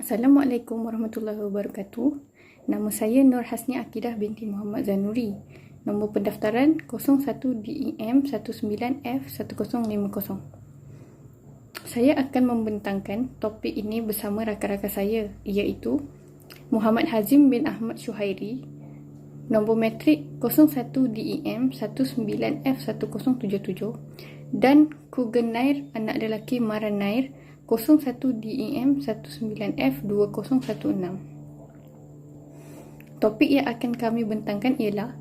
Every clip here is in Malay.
Assalamualaikum warahmatullahi wabarakatuh. Nama saya Nur Hasni Akidah binti Muhammad Zanuri. Nombor pendaftaran 01DEM19F1050. Saya akan membentangkan topik ini bersama rakan-rakan saya, iaitu Muhammad Hazim bin Ahmad Syuhairi, nombor matrik 01DEM19F1077 dan Kugenair anak lelaki Maranair 01DEM19F2016. Topik yang akan kami bentangkan ialah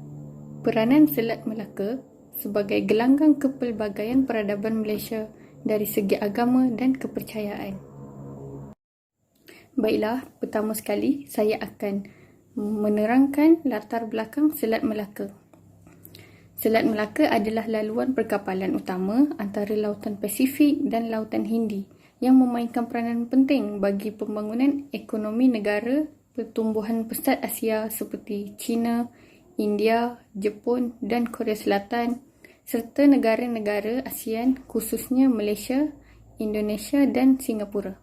peranan Selat Melaka sebagai gelanggang kepelbagaian peradaban Malaysia dari segi agama dan kepercayaan. Baiklah, pertama sekali saya akan menerangkan latar belakang Selat Melaka. Selat Melaka adalah laluan perkapalan utama antara Lautan Pasifik dan Lautan Hindi yang memainkan peranan penting bagi pembangunan ekonomi negara pertumbuhan pesat Asia seperti China, India, Jepun dan Korea Selatan serta negara-negara ASEAN khususnya Malaysia, Indonesia dan Singapura.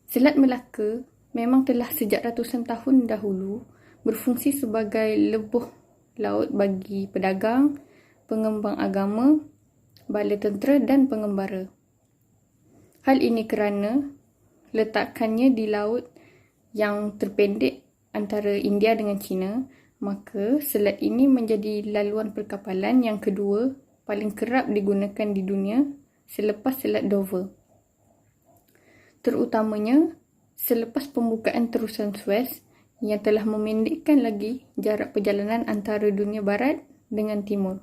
Selat Melaka memang telah sejak ratusan tahun dahulu berfungsi sebagai lebuh laut bagi pedagang, pengembang agama, bala tentera dan pengembara. Hal ini kerana letakkannya di laut yang terpendek antara India dengan China, maka selat ini menjadi laluan perkapalan yang kedua paling kerap digunakan di dunia selepas Selat Dover. Terutamanya selepas pembukaan terusan Suez yang telah memendekkan lagi jarak perjalanan antara dunia barat dengan timur.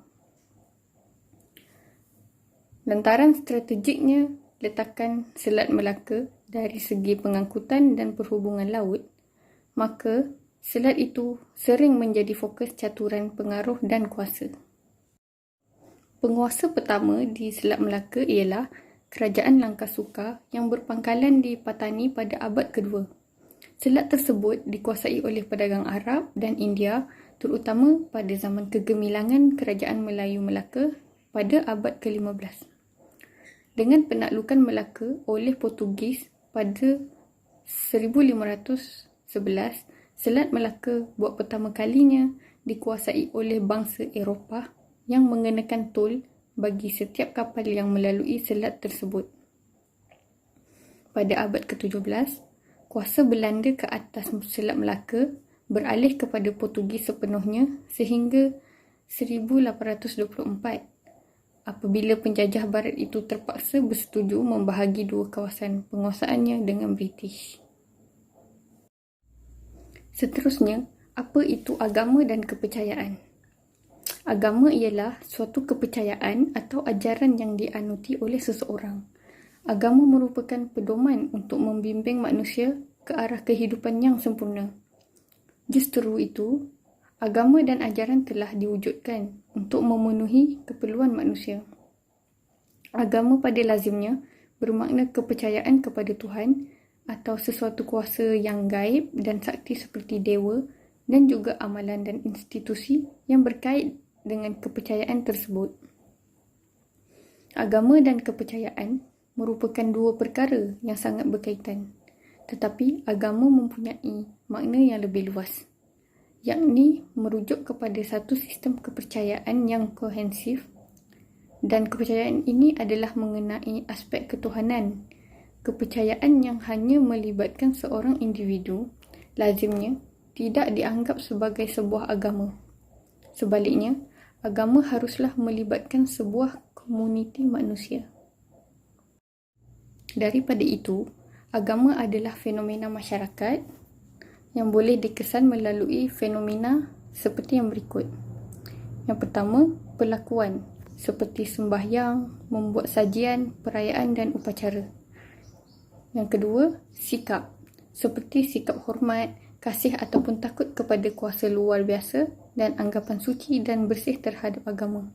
Lantaran strategiknya letakkan Selat Melaka dari segi pengangkutan dan perhubungan laut, maka selat itu sering menjadi fokus caturan pengaruh dan kuasa. Penguasa pertama di Selat Melaka ialah Kerajaan Langkasuka yang berpangkalan di Patani pada abad kedua. Selat tersebut dikuasai oleh pedagang Arab dan India terutama pada zaman kegemilangan Kerajaan Melayu Melaka pada abad ke-15. Dengan penaklukan Melaka oleh Portugis pada 1511, Selat Melaka buat pertama kalinya dikuasai oleh bangsa Eropah yang mengenakan tol bagi setiap kapal yang melalui selat tersebut. Pada abad ke-17, kuasa Belanda ke atas Selat Melaka beralih kepada Portugis sepenuhnya sehingga 1824 apabila penjajah barat itu terpaksa bersetuju membahagi dua kawasan penguasaannya dengan British. Seterusnya, apa itu agama dan kepercayaan? Agama ialah suatu kepercayaan atau ajaran yang dianuti oleh seseorang. Agama merupakan pedoman untuk membimbing manusia ke arah kehidupan yang sempurna. Justru itu, agama dan ajaran telah diwujudkan untuk memenuhi keperluan manusia. Agama pada lazimnya bermakna kepercayaan kepada Tuhan atau sesuatu kuasa yang gaib dan sakti seperti dewa dan juga amalan dan institusi yang berkait dengan kepercayaan tersebut. Agama dan kepercayaan merupakan dua perkara yang sangat berkaitan, tetapi agama mempunyai makna yang lebih luas, yakni merujuk kepada satu sistem kepercayaan yang kohensif, dan kepercayaan ini adalah mengenai aspek ketuhanan. Kepercayaan yang hanya melibatkan seorang individu lazimnya tidak dianggap sebagai sebuah agama. Sebaliknya, agama haruslah melibatkan sebuah komuniti manusia. Daripada itu, agama adalah fenomena masyarakat yang boleh dikesan melalui fenomena seperti yang berikut. Yang pertama, perlakuan seperti sembahyang, membuat sajian, perayaan dan upacara. Yang kedua, sikap seperti sikap hormat, kasih ataupun takut kepada kuasa luar biasa dan anggapan suci dan bersih terhadap agama.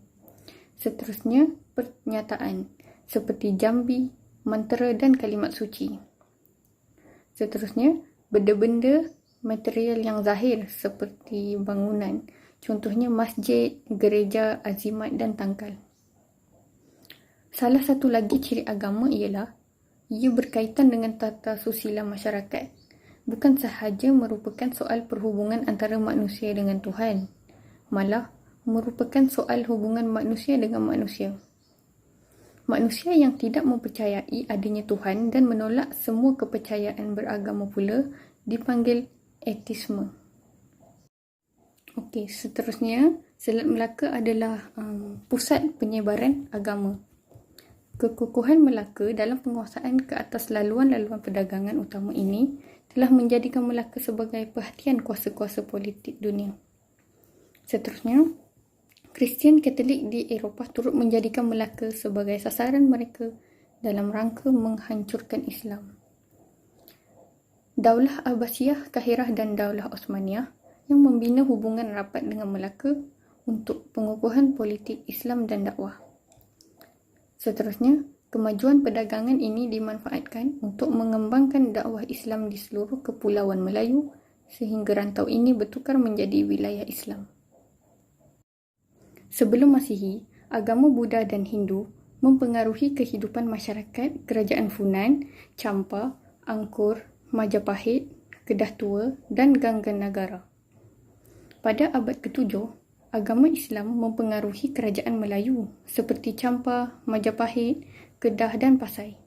Seterusnya, pernyataan seperti jambi, mantra dan kalimat suci. Seterusnya, benda-benda material yang zahir seperti bangunan, contohnya masjid, gereja, azimat dan tangkal. Salah satu lagi ciri agama ialah Ia berkaitan dengan tata susila masyarakat. Bukan sahaja merupakan soal perhubungan antara manusia dengan Tuhan, malah merupakan soal hubungan manusia dengan manusia. Manusia yang tidak mempercayai adanya Tuhan dan menolak semua kepercayaan beragama pula dipanggil ateisme. Okey, seterusnya, Selat Melaka adalah pusat penyebaran agama. Kekukuhan Melaka dalam penguasaan ke atas laluan-laluan perdagangan utama ini telah menjadikan Melaka sebagai perhatian kuasa-kuasa politik dunia. Seterusnya, Kristian Katolik di Eropah turut menjadikan Melaka sebagai sasaran mereka dalam rangka menghancurkan Islam. Daulah Abbasiyah, Kahirah dan Daulah Osmaniyah yang membina hubungan rapat dengan Melaka untuk pengukuhan politik Islam dan dakwah. Seterusnya, kemajuan perdagangan ini dimanfaatkan untuk mengembangkan dakwah Islam di seluruh kepulauan Melayu sehingga rantau ini bertukar menjadi wilayah Islam. Sebelum Masihi, agama Buddha dan Hindu mempengaruhi kehidupan masyarakat kerajaan Funan, Champa, Angkor, Majapahit, Kedah Tua dan Gangganagara. Pada abad ke-7, agama Islam mempengaruhi kerajaan Melayu seperti Champa, Majapahit, Kedah dan Pasai.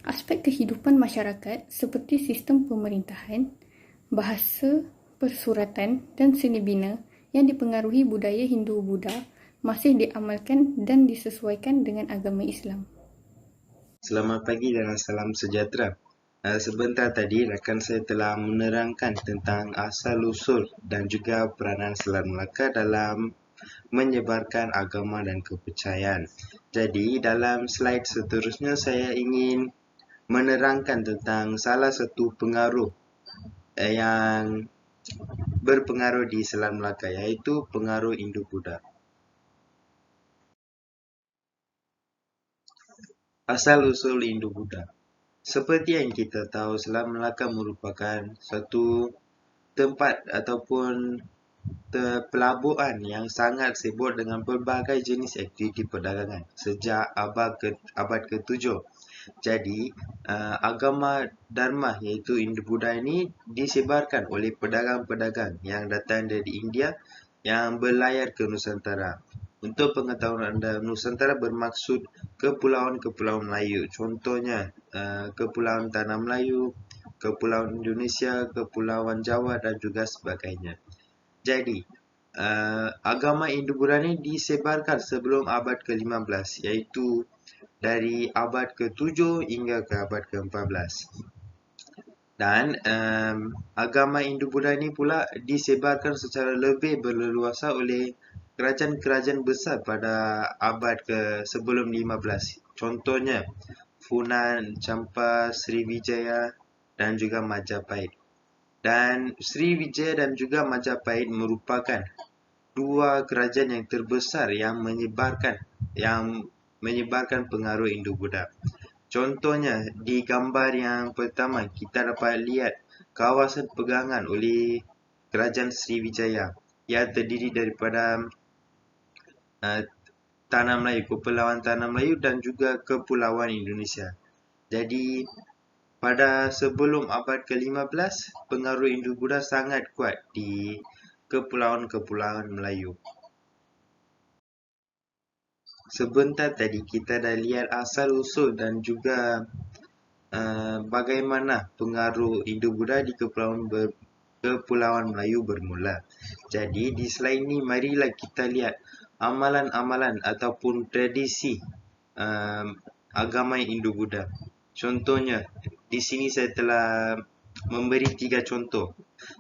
Aspek kehidupan masyarakat seperti sistem pemerintahan, bahasa, persuratan dan seni bina yang dipengaruhi budaya Hindu-Buddha masih diamalkan dan disesuaikan dengan agama Islam. Selamat pagi dan salam sejahtera. Sebentar tadi rakan saya telah menerangkan tentang asal-usul dan juga peranan Selat Melaka dalam menyebarkan agama dan kepercayaan. Jadi dalam slide seterusnya saya ingin menerangkan tentang salah satu pengaruh yang berpengaruh di Selat Melaka, iaitu pengaruh Indo-Buddha. Asal-usul Indo-Buddha. Seperti yang kita tahu, Selat Melaka merupakan satu tempat ataupun pelabuhan yang sangat sibuk dengan pelbagai jenis aktiviti perdagangan sejak abad ke-7. Jadi, agama Dharma iaitu Indo-Buddha ini disebarkan oleh pedagang-pedagang yang datang dari India yang berlayar ke Nusantara. Untuk pengetahuan anda, Nusantara bermaksud kepulauan-kepulauan Melayu. Contohnya, Kepulauan Tanah Melayu, Kepulauan Indonesia, Kepulauan Jawa dan juga sebagainya. Jadi, agama Indo-Buddha ini disebarkan sebelum abad ke-15, iaitu dari abad ke-7 hingga ke abad ke-14. Dan agama Indo-Buddha ini pula disebarkan secara lebih berleluasa oleh kerajaan-kerajaan besar pada abad sebelum 15. Contohnya, Funan, Champa, Sriwijaya dan juga Majapahit. Dan Sriwijaya dan juga Majapahit merupakan dua kerajaan yang terbesar yang menyebarkan pengaruh Indo-Buddha. Contohnya, di gambar yang pertama kita dapat lihat kawasan pegangan oleh kerajaan Sriwijaya yang terdiri daripada Tanah Melayu, Kepulauan Tanah Melayu dan juga Kepulauan Indonesia. Jadi, pada sebelum abad ke-15, pengaruh Indo-Buddha sangat kuat di kepulauan-kepulauan Melayu. Sebentar tadi kita dah lihat asal-usul dan juga bagaimana pengaruh Indo-Buddha di kepulauan Melayu bermula. Jadi di slide ini marilah kita lihat amalan-amalan ataupun tradisi agama Indo-Buddha. Contohnya, di sini saya telah memberi 3 contoh.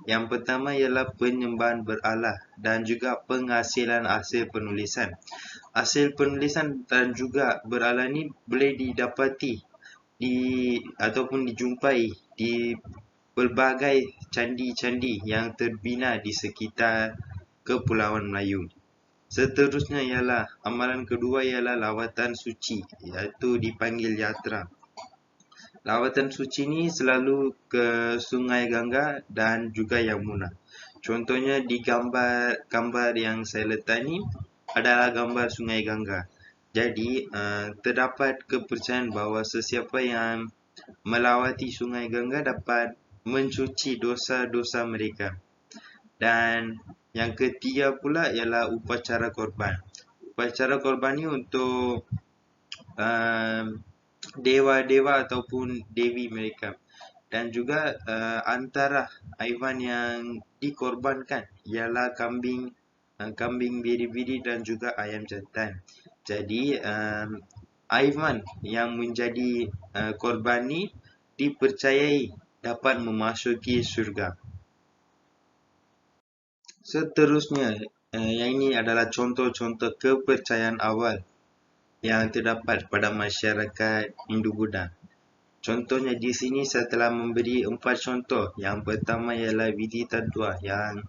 Yang pertama ialah penyembahan beralah dan juga penghasilan hasil penulisan. Hasil penulisan dan juga beralah ini boleh didapati ataupun dijumpai di pelbagai candi-candi yang terbina di sekitar Kepulauan Melayu. Seterusnya ialah amalan kedua ialah lawatan suci, iaitu dipanggil yatra. Lawatan suci ini selalu ke Sungai Gangga dan juga Yamuna. Contohnya di gambar yang saya letak ini adalah gambar Sungai Gangga. Jadi, terdapat kepercayaan bahawa sesiapa yang melawati Sungai Gangga dapat mencuci dosa-dosa mereka. Dan yang ketiga pula ialah upacara korban. Upacara korban ni untuk dewa-dewa ataupun dewi mereka. Dan juga antara haiwan yang dikorbankan ialah kambing biri-biri dan juga ayam jantan. Jadi haiwan yang menjadi korban ni dipercayai dapat memasuki syurga. Seterusnya, yang ini adalah contoh-contoh kepercayaan awal yang terdapat pada masyarakat Hindu-Buddha. Contohnya di sini saya telah memberi 4 contoh. Yang pertama ialah Vidita Dua yang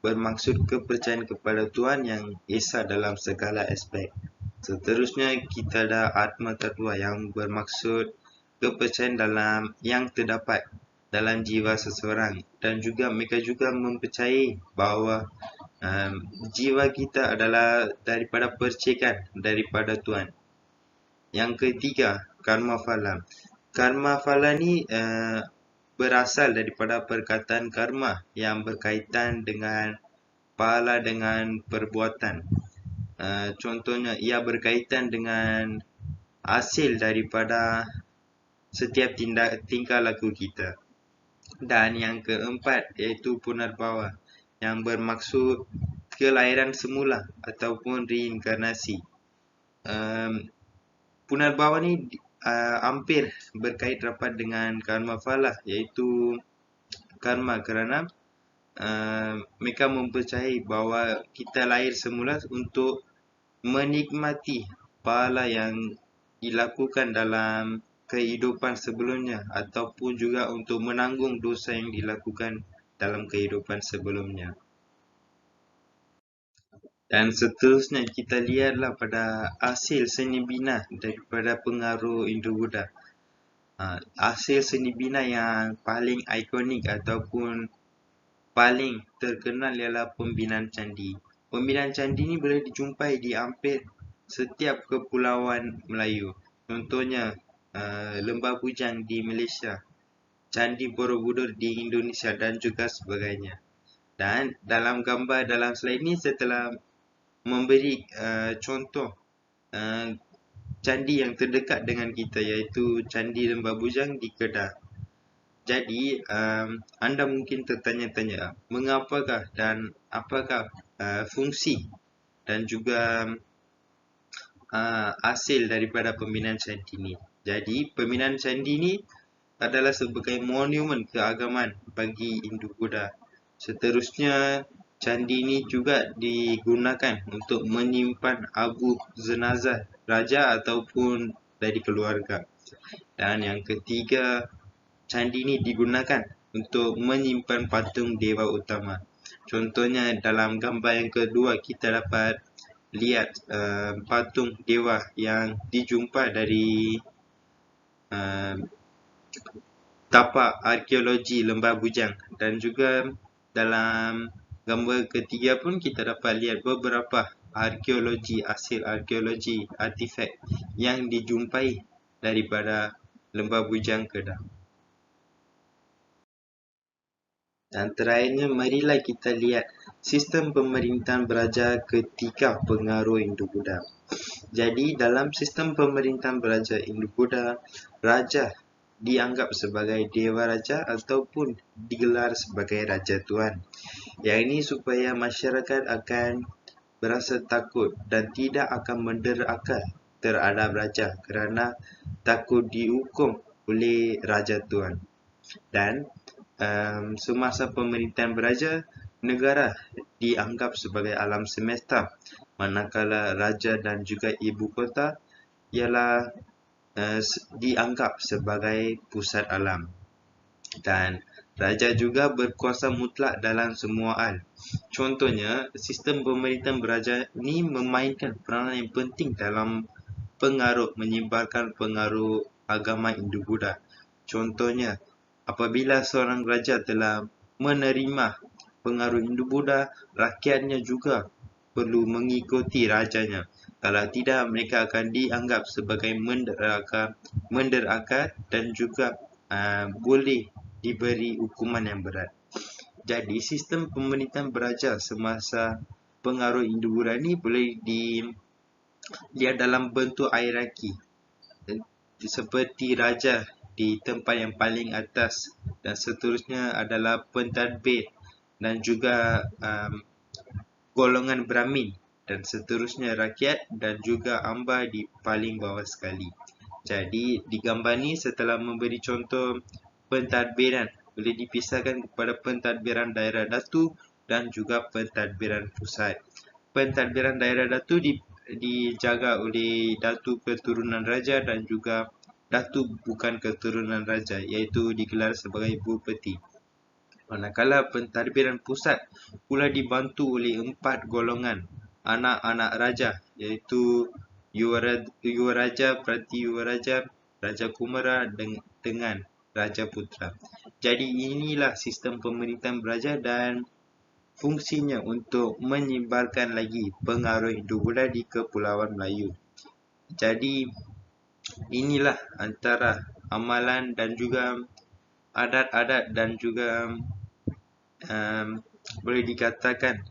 bermaksud kepercayaan kepada Tuhan yang esa dalam segala aspek. Seterusnya kita ada Atma Tattva yang bermaksud kepercayaan dalam yang terdapat dalam jiwa seseorang, dan juga mereka juga mempercayai bahawa jiwa kita adalah daripada percikan daripada Tuhan. Yang ketiga, Karma Phala. Karma Phala ni berasal daripada perkataan karma yang berkaitan dengan pahala dengan perbuatan. Contohnya, ia berkaitan dengan hasil daripada setiap tingkah laku kita. Dan yang keempat iaitu Punarbawa yang bermaksud kelahiran semula ataupun reinkarnasi. Punarbawa ni hampir berkait rapat dengan Karma Phala, iaitu karma, kerana mereka mempercayai bahawa kita lahir semula untuk menikmati pahala yang dilakukan dalam kehidupan sebelumnya, ataupun juga untuk menanggung dosa yang dilakukan dalam kehidupan sebelumnya. Dan seterusnya kita lihatlah pada hasil seni bina daripada pengaruh Hindu-Buddha. Hasil seni bina yang paling ikonik ataupun paling terkenal ialah pembinaan candi. Pembinaan candi ni boleh dijumpai di hampir setiap kepulauan Melayu. Contohnya Lembah Bujang di Malaysia, Candi Borobudur di Indonesia dan juga sebagainya. Dan dalam gambar dalam slide ni saya telah memberi contoh candi yang terdekat dengan kita, iaitu Candi Lembah Bujang di Kedah. Jadi anda mungkin tertanya-tanya, mengapakah dan apakah fungsi dan juga hasil daripada pembinaan candi ini. Jadi pembinaan candi ini adalah sebagai monumen keagamaan bagi Hindu-Buddha. Seterusnya, candi ini juga digunakan untuk menyimpan abu jenazah raja ataupun dari keluarga. Dan yang ketiga, candi ini digunakan untuk menyimpan patung dewa utama. Contohnya dalam gambar yang kedua kita dapat lihat patung dewa yang dijumpa dari tapak arkeologi Lembah Bujang. Dan juga dalam gambar ketiga pun kita dapat lihat beberapa hasil arkeologi artifak yang dijumpai daripada Lembah Bujang Kedah. Dan terakhirnya, marilah kita lihat sistem pemerintahan beraja ketika pengaruh Hindu-Buddha. Jadi dalam sistem pemerintahan beraja Hindu-Buddha, raja dianggap sebagai dewa raja ataupun digelar sebagai raja tuan. Yang ini supaya masyarakat akan berasa takut dan tidak akan menderhaka terhadap raja kerana takut dihukum oleh raja tuan. Dan semasa pemerintahan beraja, negara dianggap sebagai alam semesta, manakala raja dan juga ibu kota ialah dianggap sebagai pusat alam. Dan raja juga berkuasa mutlak dalam semua hal. Contohnya, sistem pemerintahan beraja ini memainkan peranan yang penting dalam menyebarkan pengaruh agama Hindu-Buddha. Contohnya, apabila seorang raja telah menerima pengaruh Hindu-Buddha, rakyatnya juga perlu mengikuti rajanya. Kalau tidak, mereka akan dianggap sebagai menderaka dan juga boleh diberi hukuman yang berat. Jadi, sistem pemerintahan beraja semasa pengaruh Hindu-Buddha ni boleh dilihat dalam bentuk hierarki. Seperti raja di tempat yang paling atas dan seterusnya adalah pentadbir dan juga golongan Brahmin dan seterusnya rakyat dan juga hamba di paling bawah sekali. Jadi di gambar ni setelah memberi contoh pentadbiran boleh dipisahkan kepada pentadbiran daerah datu dan juga pentadbiran pusat. Pentadbiran daerah datu dijaga oleh datu keturunan raja dan juga datu bukan keturunan raja, iaitu digelar sebagai bupati. Manakala pentadbiran pusat pula dibantu oleh 4 golongan anak-anak raja, iaitu Yuvaraja, Pratyuvaraja, Raja Kumara dengan Raja Putra. Jadi inilah sistem pemerintahan beraja dan fungsinya untuk menyebarkan lagi pengaruh Hindu-Buddha di Kepulauan Melayu. Jadi inilah antara amalan dan juga adat-adat dan juga boleh dikatakan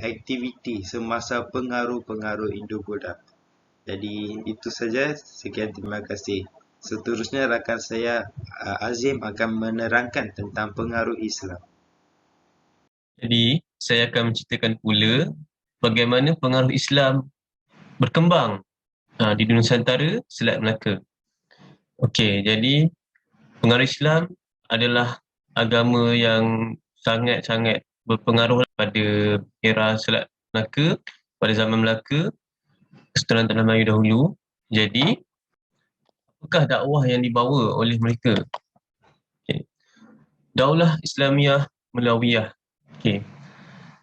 aktiviti semasa pengaruh-pengaruh Hindu-Buddha. Jadi itu saja, sekian, terima kasih. Seterusnya rakan saya Azim akan menerangkan tentang pengaruh Islam. Jadi saya akan menceritakan pula bagaimana pengaruh Islam berkembang di dunia Nusantara Selat Melaka. Okey, jadi pengaruh Islam adalah agama yang sangat-sangat berpengaruh pada era Selat Melaka, pada zaman Melaka, Kesultanan Tanah Melayu dahulu. Jadi, apakah dakwah yang dibawa oleh mereka? Okay. Daulah Islamiyah Melawiyah. Okay.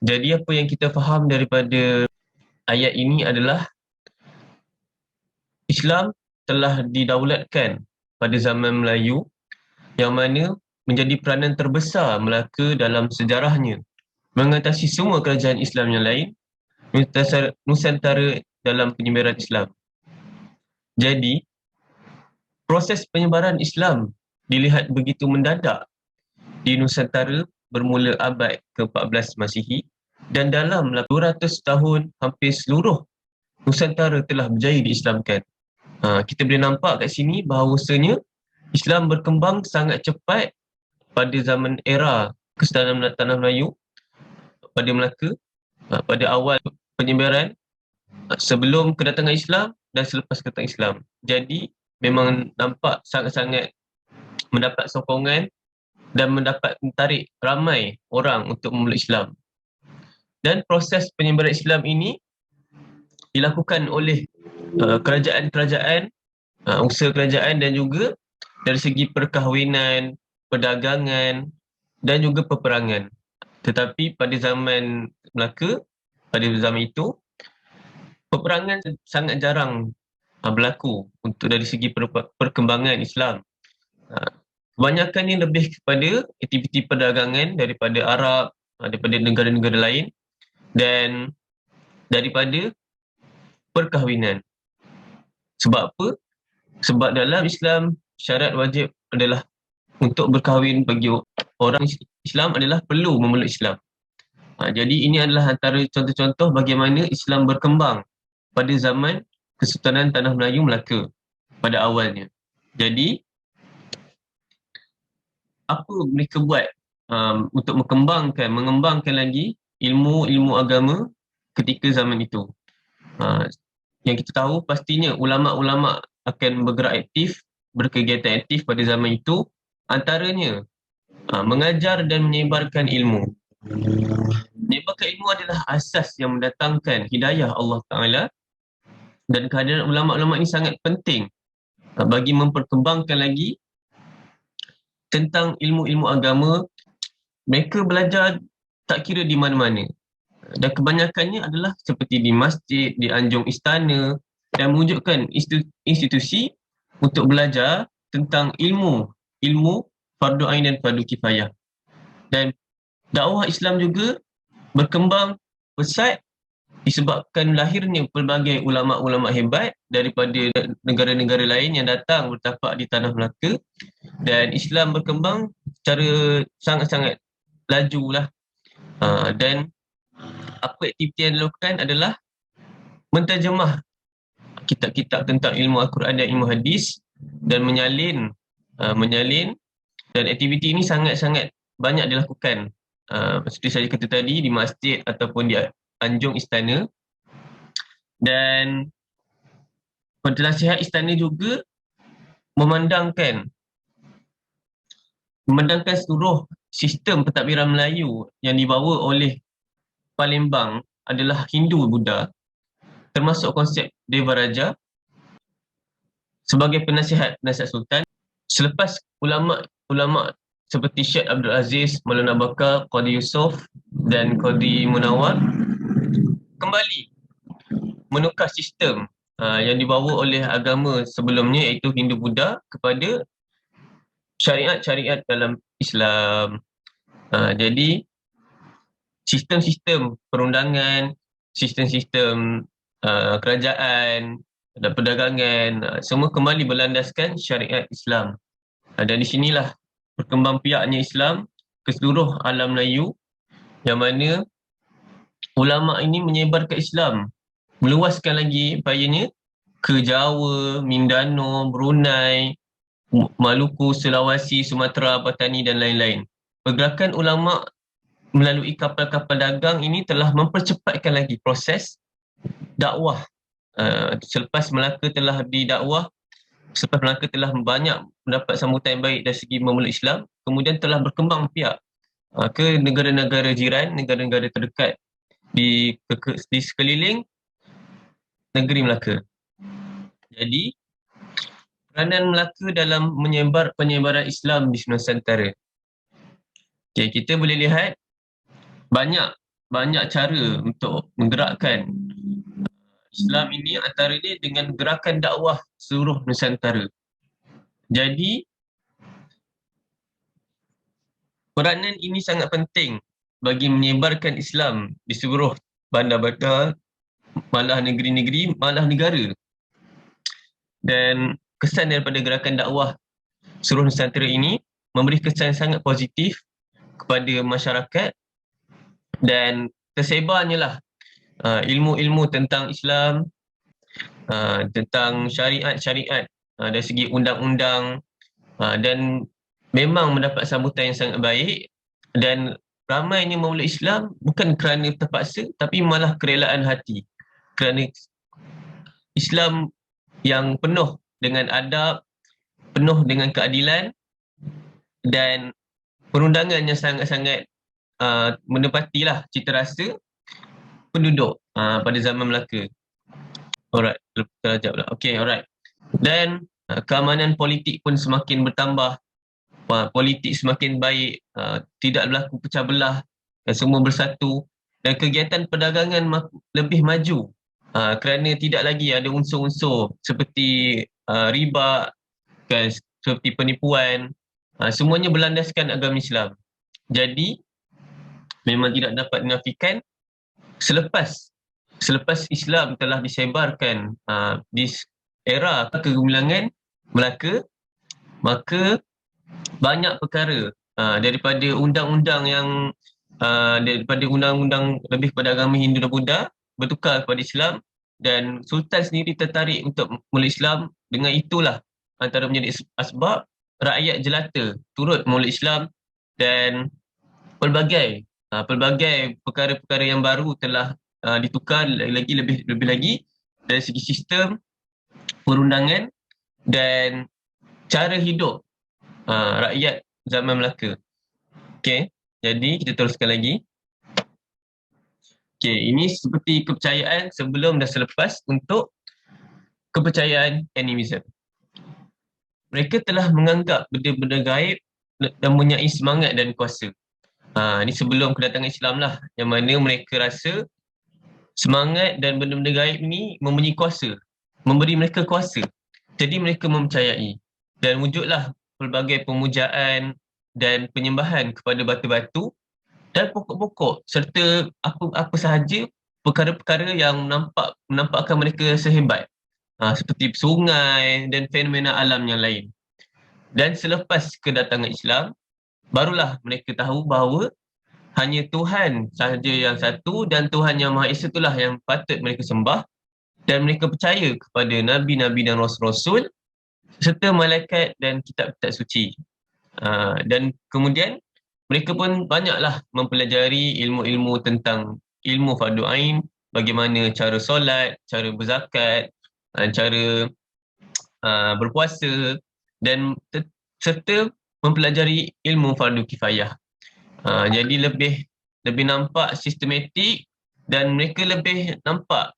Jadi, apa yang kita faham daripada ayat ini adalah Islam telah didaulatkan pada zaman Melayu yang mana menjadi peranan terbesar Melaka dalam sejarahnya, mengatasi semua kerajaan Islam yang lain, Nusantara dalam penyebaran Islam. Jadi, proses penyebaran Islam dilihat begitu mendadak di Nusantara bermula abad ke-14 Masihi dan dalam 200 tahun hampir seluruh Nusantara telah berjaya diislamkan. Kita boleh nampak kat sini bahawasanya Islam berkembang sangat cepat pada zaman era Kesultanan Tanah Melayu pada Melaka, pada awal penyebaran, sebelum kedatangan Islam dan selepas kedatangan Islam. Jadi memang nampak sangat-sangat mendapat sokongan dan mendapat menarik ramai orang untuk memeluk Islam. Dan proses penyebaran Islam ini dilakukan oleh kerajaan-kerajaan, usaha kerajaan dan juga dari segi perkahwinan, perdagangan dan juga peperangan. Tetapi pada zaman Melaka, pada zaman itu, peperangan sangat jarang berlaku untuk dari segi perkembangan Islam. Kebanyakannya lebih kepada aktiviti perdagangan daripada Arab, daripada negara-negara lain dan daripada perkahwinan. Sebab apa? Sebab dalam Islam syarat wajib adalah untuk berkahwin bagi orang Islam adalah perlu memeluk Islam. Jadi ini adalah antara contoh-contoh bagaimana Islam berkembang pada zaman Kesultanan Tanah Melayu Melaka pada awalnya. Jadi apa mereka buat untuk mengembangkan lagi ilmu agama ketika zaman itu? Yang kita tahu pastinya ulama-ulama akan bergerak aktif, berkegiatan aktif pada zaman itu, antaranya mengajar dan menyebarkan ilmu. Menyebarkan ilmu adalah asas yang mendatangkan hidayah Allah Ta'ala, dan kehadiran ulama-ulama ini sangat penting bagi memperkembangkan lagi tentang ilmu-ilmu agama. Mereka belajar tak kira di mana-mana. Dan kebanyakannya adalah seperti di masjid, di anjung istana, dan mewujudkan institusi untuk belajar tentang ilmu fardu ain dan fardu kifayah. Dan dakwah Islam juga berkembang pesat disebabkan lahirnya pelbagai ulama'-ulama' hebat daripada negara-negara lain yang datang bertapak di tanah Melaka, dan Islam berkembang secara sangat-sangat laju lah. Dan apa aktiviti yang dilakukan adalah menterjemah kitab-kitab tentang ilmu Al-Quran dan ilmu hadis dan menyalin, dan aktiviti ini sangat-sangat banyak dilakukan. Seperti saya kata tadi, di masjid ataupun di anjung istana. Dan penasihat istana juga memandangkan seluruh sistem pentadbiran Melayu yang dibawa oleh Palembang adalah Hindu-Buddha, termasuk konsep Deva Raja sebagai penasihat sultan. Selepas ulama' seperti Syekh Abdul Aziz, Maulana Bakar, Qadi Yusof dan Qadi Munawar kembali menukar sistem yang dibawa oleh agama sebelumnya, iaitu Hindu-Buddha, kepada syariat-syariat dalam Islam. Jadi sistem-sistem perundangan, sistem-sistem kerajaan dan perdagangan semua kembali berlandaskan syariat Islam. Dan di sinilah berkembang piaknya Islam ke seluruh alam Melayu, yang mana ulama' ini menyebarkan Islam, meluaskan lagi upayanya ke Jawa, Mindanao, Brunei, Maluku, Sulawesi, Sumatera, Patani dan lain-lain. Pergerakan ulama' melalui kapal-kapal dagang ini telah mempercepatkan lagi proses dakwah. Selepas Melaka telah didakwah, selepas Melaka telah banyak mendapat sambutan yang baik dari segi memeluk Islam, kemudian telah berkembang piak ke negara-negara jiran, negara-negara terdekat di sekeliling negeri Melaka. Jadi peranan Melaka dalam penyebaran Islam di Nusantara. Okay, kita boleh lihat banyak cara untuk menggerakkan Islam ini, antaranya dengan gerakan dakwah seluruh Nusantara. Jadi peranan ini sangat penting bagi menyebarkan Islam di seluruh bandar-bandar, malah negeri-negeri, malah negara. Dan kesan daripada gerakan dakwah seluruh Nusantara ini memberi kesan sangat positif kepada masyarakat, dan tersebarnya lah ilmu-ilmu tentang Islam, tentang syariat-syariat dari segi undang-undang, dan memang mendapat sambutan yang sangat baik, dan ramainya memeluk Islam bukan kerana terpaksa, tapi malah kerelaan hati, kerana Islam yang penuh dengan adab, penuh dengan keadilan, dan perundangan yang sangat-sangat menepatilah cita rasa penduduk pada zaman Melaka. Alright, terajak pula. Okay, alright. Dan keamanan politik pun semakin bertambah, politik semakin baik, tidak berlaku pecah belah, dan semua bersatu, dan kegiatan perdagangan lebih maju kerana tidak lagi ada unsur-unsur seperti riba, kan, seperti penipuan. Semuanya berlandaskan agama Islam. Jadi memang tidak dapat dinafikan, selepas Islam telah disebarkan di era kegemilangan Melaka, maka banyak perkara daripada undang-undang lebih kepada agama Hindu dan Buddha bertukar kepada Islam, dan Sultan sendiri tertarik untuk memeluk Islam. Dengan itulah antara menjadi asbab rakyat jelata turut memeluk Islam, dan pelbagai perkara-perkara yang baru telah ditukar lebih lagi dari segi sistem perundangan dan cara hidup rakyat zaman Melaka. Okay, jadi kita teruskan lagi. Okay, ini seperti kepercayaan sebelum dan selepas untuk kepercayaan animism. Mereka telah menganggap benda-benda gaib dan mempunyai semangat dan kuasa. Ini sebelum kedatangan Islam lah, yang mana mereka rasa semangat dan benda-benda gaib ni mempunyai kuasa, memberi mereka kuasa. Jadi mereka mempercayai, dan wujudlah pelbagai pemujaan dan penyembahan kepada batu-batu dan pokok-pokok serta apa sahaja perkara-perkara yang menampakkan mereka sehebat, seperti sungai dan fenomena alam yang lain. Dan selepas kedatangan Islam, barulah mereka tahu bahawa hanya Tuhan sahaja yang satu dan Tuhan yang Maha Esa itulah yang patut mereka sembah, dan mereka percaya kepada Nabi-Nabi dan Rasul-Rasul serta malaikat dan kitab-kitab suci. Dan kemudian mereka pun banyaklah mempelajari ilmu-ilmu tentang ilmu fardu ain, bagaimana cara solat, cara berzakat, cara berpuasa, dan serta mempelajari ilmu fardu kifayah. Jadi lebih nampak sistematik, dan mereka lebih nampak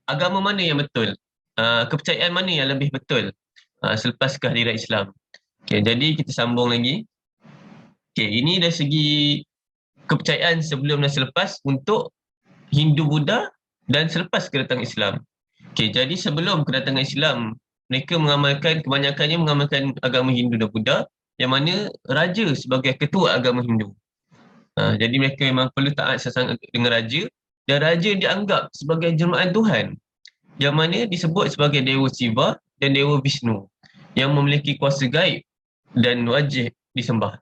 agama mana yang betul, kepercayaan mana yang lebih betul selepas kehadiran Islam. Okay, jadi kita sambung lagi. Okay, ini dari segi kepercayaan sebelum dan selepas untuk Hindu, Buddha dan selepas kedatangan Islam. Okay, jadi sebelum kedatangan Islam, mereka kebanyakannya mengamalkan agama Hindu dan Buddha, yang mana raja sebagai ketua agama Hindu. Jadi mereka memang perlu taat sangat dengan raja, dan raja dianggap sebagai jelmaan Tuhan, yang mana disebut sebagai Dewa Siva dan Dewa Vishnu, yang memiliki kuasa gaib dan wajib disembah.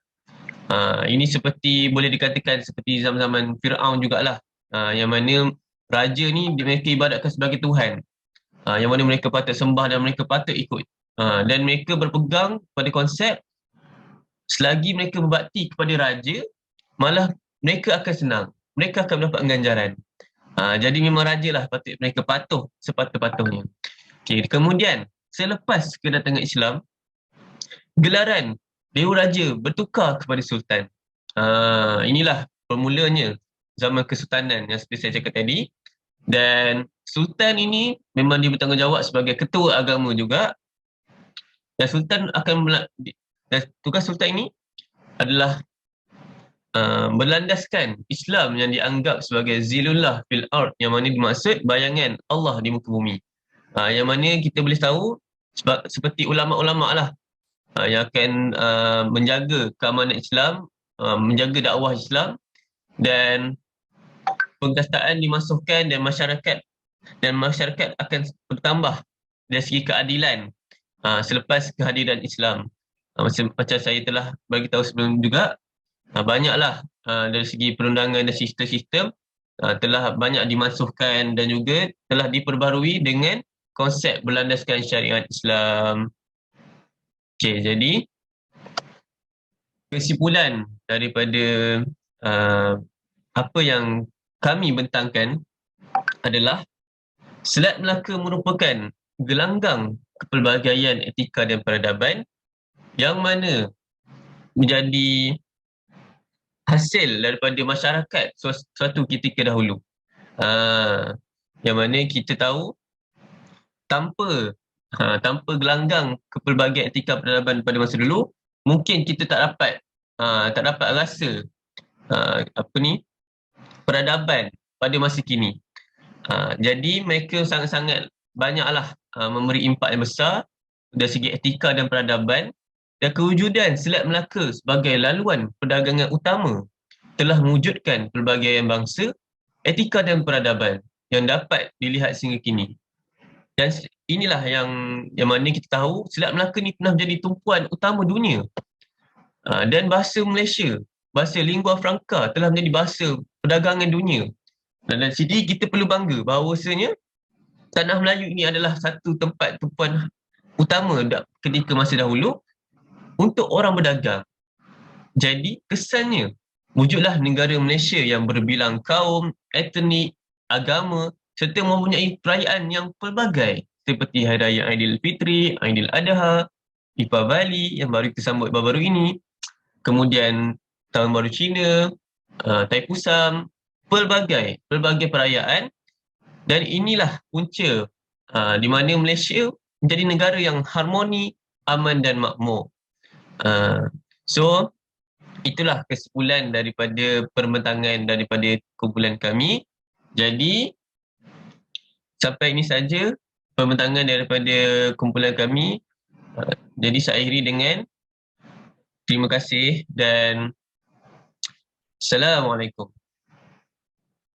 Ini seperti boleh dikatakan seperti zaman-zaman Fir'aun jugalah, yang mana raja ni mereka ibadatkan sebagai Tuhan, yang mana mereka patut sembah dan mereka patut ikut. Dan mereka berpegang pada konsep selagi mereka berbakti kepada raja, malah mereka akan senang, mereka akan mendapat ganjaran. Jadi memang raja lah patut mereka patuh sepatut-patutnya. Okay, kemudian selepas kedatangan Islam, gelaran Dewa Raja bertukar kepada Sultan. Inilah permulanya zaman kesultanan yang seperti saya cakap tadi. Dan Sultan ini memang dia bertanggungjawab sebagai ketua agama juga. Dan tugas Sultan ini adalah berlandaskan Islam yang dianggap sebagai zilullah fil ard, yang mana dimaksud bayangan Allah di muka bumi. Yang mana kita boleh tahu seperti ulama'-ulama' lah yang akan menjaga keamanan Islam, menjaga dakwah Islam, dan pengkastaan dimasukkan, dan masyarakat akan bertambah dari segi keadilan selepas kehadiran Islam. Macam saya telah bagi tahu sebelum juga, banyaklah dari segi perundangan dan sistem-sistem telah banyak dimasukkan dan juga telah diperbarui dengan konsep berlandaskan syariat Islam. Okay, jadi kesimpulan daripada apa yang kami bentangkan adalah Selat Melaka merupakan gelanggang kepelbagaian etika dan peradaban, yang mana menjadi hasil daripada masyarakat suatu ketika dahulu. Yang mana kita tahu tanpa gelanggang kepelbagaian etika peradaban pada masa dulu, mungkin kita tak dapat rasa peradaban pada masa kini. Jadi mereka sangat-sangat banyaklah memberi impak yang besar dari segi etika dan peradaban, dan kewujudan Selat Melaka sebagai laluan perdagangan utama telah mewujudkan pelbagaian bangsa, etika dan peradaban yang dapat dilihat sehingga kini. Dan inilah yang mana kita tahu Selat Melaka ni pernah menjadi tumpuan utama dunia. Dan bahasa Malaysia, bahasa lingua franca telah menjadi bahasa perdagangan dunia. Dan dari sini kita perlu bangga bahawasanya Tanah Melayu ini adalah satu tempat tumpuan utama ketika masa dahulu untuk orang berdagang. Jadi kesannya wujudlah negara Malaysia yang berbilang kaum, etnik, agama serta mempunyai perayaan yang pelbagai seperti Hari Raya Aidilfitri, Aidiladha, Deepavali yang baru kita sambut baru-baru ini, kemudian Tahun Baru Cina, Taipusam, pelbagai perayaan. Dan inilah punca di mana Malaysia menjadi negara yang harmoni, aman dan makmur. So itulah kesimpulan daripada perbentangan daripada kumpulan kami. Jadi sampai ini saja perbentangan daripada kumpulan kami. Jadi saya akhiri dengan terima kasih dan Assalamualaikum.